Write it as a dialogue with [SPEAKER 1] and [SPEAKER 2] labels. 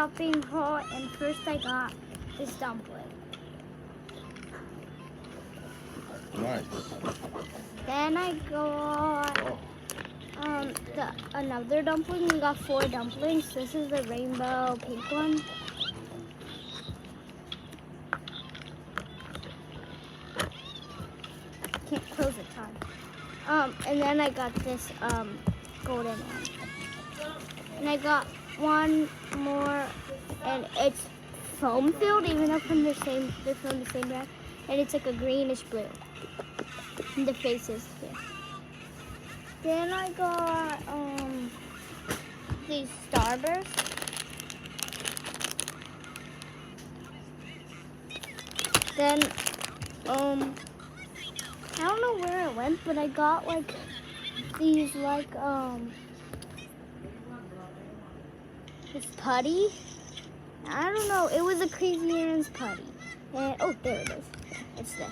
[SPEAKER 1] shopping haul, and first I got this dumpling.
[SPEAKER 2] Nice.
[SPEAKER 1] Then I got another dumpling. We got 4 dumplings. This is the rainbow pink one. Can't close the tongue. And then I got this golden one. And I got one more, and it's foam filled, even though they're from the same brand. And it's like a greenish blue. And the face is here. Then I got these Starbursts. Then I don't know where it went, but I got like these this putty. I don't know. It was a Crazy Aaron's putty. And oh, there it is. It's this.